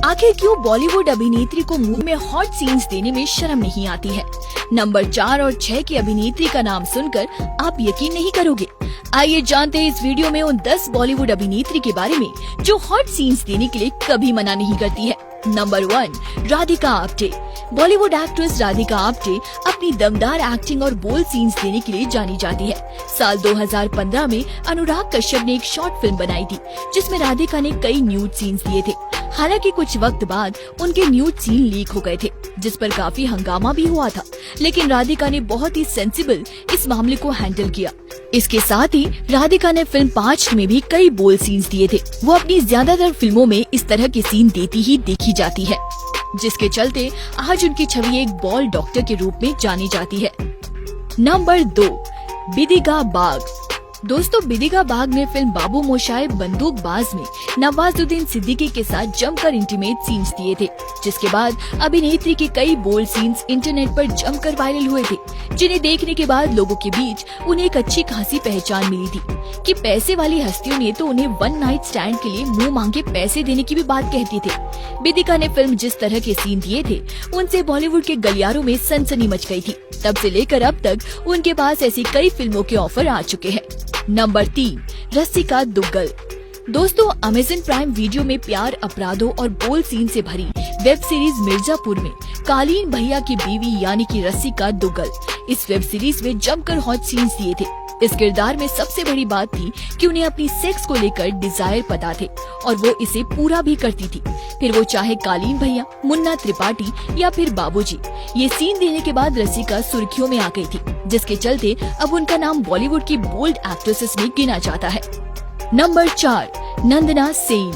आखिर क्यों बॉलीवुड अभिनेत्री को मूवी में हॉट सीन्स देने में शर्म नहीं आती है। नंबर 4 और 6 की अभिनेत्री का नाम सुनकर आप यकीन नहीं करोगे। आइए जानते हैं इस वीडियो में उन 10 बॉलीवुड अभिनेत्री के बारे में जो हॉट सीन्स देने के लिए कभी मना नहीं करती है। नंबर 1, राधिका आप्टे। बॉलीवुड एक्ट्रेस राधिका आप्टे अपनी दमदार एक्टिंग और बोल्ड सीन्स देने के लिए जानी जाती है। साल 2015 में अनुराग कश्यप ने एक शॉर्ट फिल्म बनाई थी जिसमें राधिका ने कई न्यूड सीन्स दिए थे। हालांकि कुछ वक्त बाद उनके न्यूड सीन लीक हो गए थे, जिस पर काफी हंगामा भी हुआ था, लेकिन राधिका ने बहुत ही सेंसिबल इस मामले को हैंडल किया। इसके साथ ही राधिका ने फिल्म 5 में भी कई बोल्ड सीन्स दिए थे। वो अपनी ज्यादातर फिल्मों में इस तरह के सीन देती ही देखी जाती है, जिसके चलते आज उनकी छवि एक बॉल्ड डॉक्टर के रूप में जानी जाती है। नंबर 2, बिदिगा बाग। दोस्तों, बिदिगा बाग ने फिल्म बाबू मोशाय बंदूकबाज में नवाजुद्दीन सिद्दीकी के साथ जमकर इंटीमेट सीन्स दिए थे, जिसके बाद अभिनेत्री के कई बोल्ड सीन्स इंटरनेट पर जमकर वायरल हुए थे, जिन्हें देखने के बाद लोगों के बीच उन्हें एक अच्छी खासी पहचान मिली थी कि पैसे वाली हस्तियों ने तो उन्हें वन नाइट स्टैंड के लिए मुंह मांगे पैसे देने की भी बात कहती थी। बिदिका ने फिल्म जिस तरह के सीन दिए थे उनसे बॉलीवुड के गलियारों में सनसनी मच गई थी। तब से लेकर अब तक उनके पास ऐसी कई फिल्मों के ऑफर आ चुके हैं। नंबर 3, रसिका दुग्गल। दोस्तों, अमेज़न प्राइम वीडियो में प्यार, अपराधों और बोल्ड सीन से भरी वेब सीरीज मिर्जापुर में कालीन भैया की बीवी यानी कि रसिका दुग्गल इस वेब सीरीज में जमकर हॉट सीन्स दिए थे। इस किरदार में सबसे बड़ी बात थी कि उन्हें अपनी सेक्स को लेकर डिजायर पता थे और वो इसे पूरा भी करती थी, फिर वो चाहे कालीन भैया, मुन्ना त्रिपाठी या फिर बाबूजी। ये सीन देने के बाद रसिका सुर्खियों में आ गई थी, जिसके चलते अब उनका नाम बॉलीवुड की बोल्ड एक्ट्रेसेस में गिना जाता है। नंबर 4, नंदना सेन।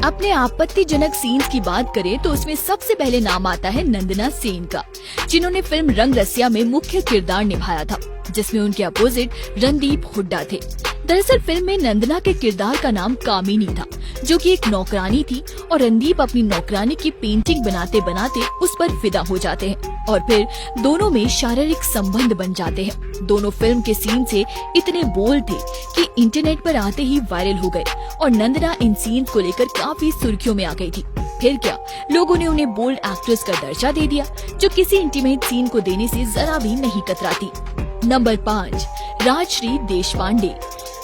अपने आपत्तिजनक सीन्स की बात करें तो उसमें सबसे पहले नाम आता है नंदना सेन का, जिन्होंने फिल्म रंग रसिया में मुख्य किरदार निभाया था, जिसमें उनके अपोजिट रणदीप हुड्डा थे। दरअसल फिल्म में नंदना के किरदार का नाम कामिनी था, जो कि एक नौकरानी थी, और रणदीप अपनी नौकरानी की पेंटिंग बनाते बनाते उस पर फिदा हो जाते हैं और फिर दोनों में शारीरिक संबंध बन जाते हैं। दोनों फिल्म के सीन से इतने बोल्ड थे कि इंटरनेट पर आते ही वायरल हो गए और नंदना इन सीन्स को लेकर काफी सुर्खियों में आ गई थी। फिर क्या, लोगों ने उन्हें बोल्ड एक्ट्रेस का दर्जा दे दिया, जो किसी इंटीमेट सीन को देने से जरा भी नहीं कतराती। नंबर 5, राजश्री देशपांडे।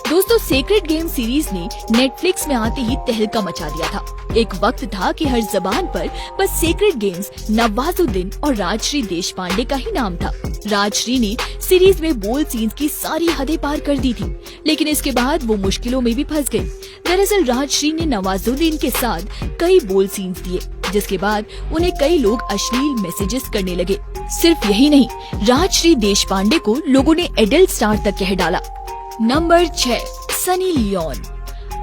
दोस्तों, सेक्रेड गेम सीरीज ने नेटफ्लिक्स में आते ही तहलका मचा दिया था। एक वक्त था कि हर जबान पर बस सेक्रेड गेम्स, नवाजुद्दीन और राजश्री देशपांडे का ही नाम था। राजश्री ने सीरीज में बोल्ड सीन्स की सारी हदें पार कर दी थी, लेकिन इसके बाद वो मुश्किलों में भी फंस गई। दरअसल राजश्री ने नवाजुद्दीन के साथ कई बोल्ड सीन्स दिए, जिसके बाद उन्हें कई लोग अश्लील मैसेजेस करने लगे। सिर्फ यही नहीं, राजश्री देशपांडे को लोगों ने एडल्ट स्टार तक कह डाला। Number 6, Sunny Leone.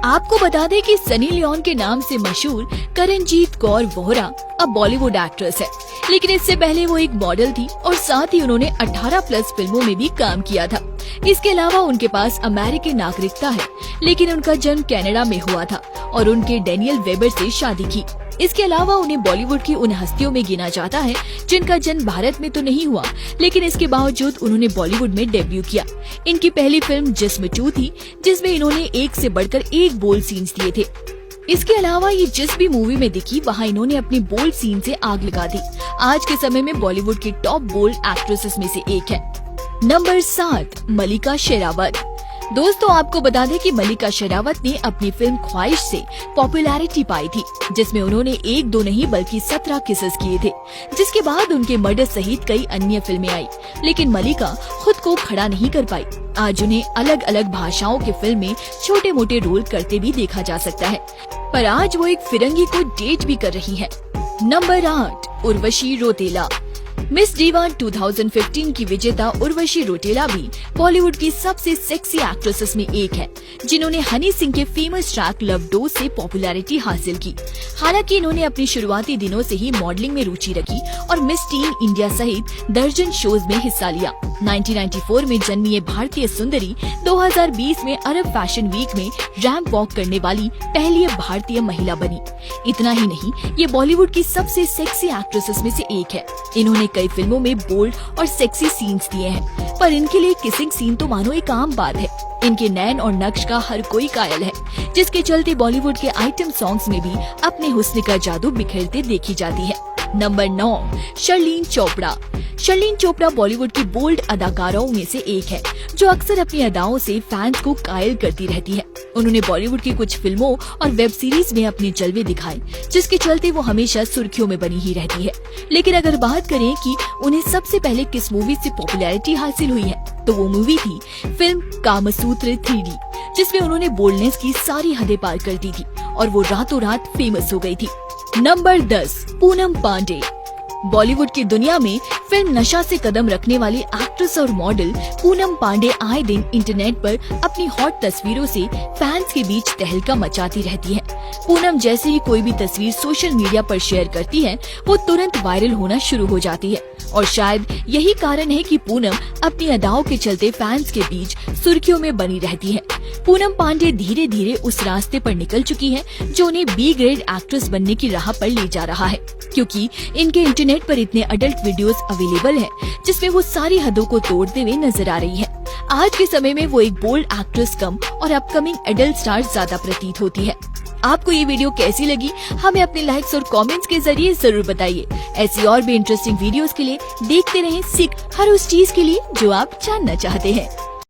आपको बता दें कि सनी लियोन के नाम से मशहूर करणजीत कौर वोहरा अब बॉलीवुड एक्ट्रेस है, लेकिन इससे पहले वो एक मॉडल थी और साथ ही उन्होंने 18+ फिल्मों में भी काम किया था। इसके अलावा उनके पास अमेरिकी नागरिकता है, लेकिन उनका जन्म कनाडा में हुआ था और उनके डेनियल वेबर से शादी की। इसके अलावा उन्हें बॉलीवुड की उन हस्तियों में गिना जाता है जिनका जन्म भारत में तो नहीं हुआ, लेकिन इसके बावजूद उन्होंने बॉलीवुड में डेब्यू किया। इनकी पहली फिल्म जिस्म 2 थी, जिसमें इन्होंने एक से बढ़कर एक बोल्ड सीन्स दिए थे। इसके अलावा ये जिस भी मूवी में दिखी वहाँ इन्होंने अपनी बोल्ड सीन से आग लगा दी। आज के समय में बॉलीवुड की टॉप बोल्ड एक्ट्रेसेस में से एक है। नंबर 7, मल्लिका शेरावत। दोस्तों, आपको बता दें कि मल्लिका शेरावत ने अपनी फिल्म ख्वाहिश से पॉपुलैरिटी पाई थी, जिसमें उन्होंने 1-2 नहीं बल्कि 17 किसेस किए थे, जिसके बाद उनके मर्डर सहित कई अन्य फिल्में आई, लेकिन मल्लिका खुद को खड़ा नहीं कर पाई। आज उन्हें अलग अलग भाषाओं के फिल्म में छोटे मोटे रोल करते भी देखा जा सकता है, पर आज वो एक फिरंगी को डेट भी कर रही है। Number 8, Urvashi Rautela. Miss diva 2015 की विजेता उर्वशी रौतेला भी बॉलीवुड की सबसे सेक्सी एक्ट्रेसेस में एक है, जिन्होंने हनी सिंह के फेमस ट्रैक लव डोज से पॉपुलैरिटी हासिल की। हालांकि इन्होंने अपनी शुरुआती दिनों से ही मॉडलिंग में रुचि रखी और मिस टीन इंडिया सहित दर्जन शोज में हिस्सा लिया। 1994 में जन्मी ये भारतीय सुंदरी 2020 में अरब फैशन वीक में रैंप वॉक करने वाली पहली भारतीय महिला बनी। इतना ही नहीं, ये बॉलीवुड की सबसे सेक्सी एक्ट्रेसेस में से एक है। इन्होंने कई फिल्मों में बोल्ड और सेक्सी सीन्स दिए हैं, पर इनके लिए किसिंग सीन तो मानो एक आम बात है। इनके नैन और नक्श का हर कोई कायल है, जिसके चलते बॉलीवुड के आइटम सॉन्ग्स में भी अपने हुस्न का जादू बिखेरते देखी जाती है। Number 9, Sharleen Chopra. Sharleen Chopra Bollywood की बोल्ड अदाकाराओं में से एक है, जो अक्सर अपनी अदाओं से फैंस को कायल करती रहती है। उन्होंने बॉलीवुड की कुछ फिल्मों और वेब सीरीज में अपने जलवे दिखाए, जिसके चलते वो हमेशा सुर्खियों में बनी ही रहती है। लेकिन अगर बात करें कि उन्हें सबसे पहले किस मूवी से पॉपुलैरिटी हासिल हुई है, तो वो मूवी थी फिल्म कामसूत्र 3D, जिसमें उन्होंने बोल्डनेस की सारी हदें पार कर दी थी और वो रातों रात फेमस हो गई थी। नंबर 10, पूनम पांडे। बॉलीवुड की दुनिया में फिल्म नशा से कदम रखने वाली एक्ट्रेस और मॉडल पूनम पांडे आए दिन इंटरनेट पर अपनी हॉट तस्वीरों से फैंस के बीच तहलका मचाती रहती हैं। पूनम जैसे ही कोई भी तस्वीर सोशल मीडिया पर शेयर करती है, वो तुरंत वायरल होना शुरू हो जाती है और शायद यही कारण है कि पूनम अपनी अदाओं के चलते फैंस के बीच सुर्खियों में बनी रहती है। पूनम पांडे धीरे धीरे उस रास्ते पर निकल चुकी है जो उन्हें बी ग्रेड एक्ट्रेस बनने की राह पर ले जा रहा है, क्योंकि इनके इंटरनेट पर इतने अडल्ट वीडियोस अवेलेबल हैं, जिसमें वो सारी हदों को तोड़ते हुए नजर आ रही है। आज के समय में वो एक बोल्ड एक्ट्रेस कम और अपकमिंग एडल्ट स्टार ज्यादा प्रतीत होती है। आपको ये वीडियो कैसी लगी, हमें अपने लाइक्स और कमेंट्स के जरिए जरूर बताइए। ऐसी और भी इंटरेस्टिंग वीडियोस के लिए देखते रहें सिक हर उस चीज के लिए जो आप जानना चाहते हैं।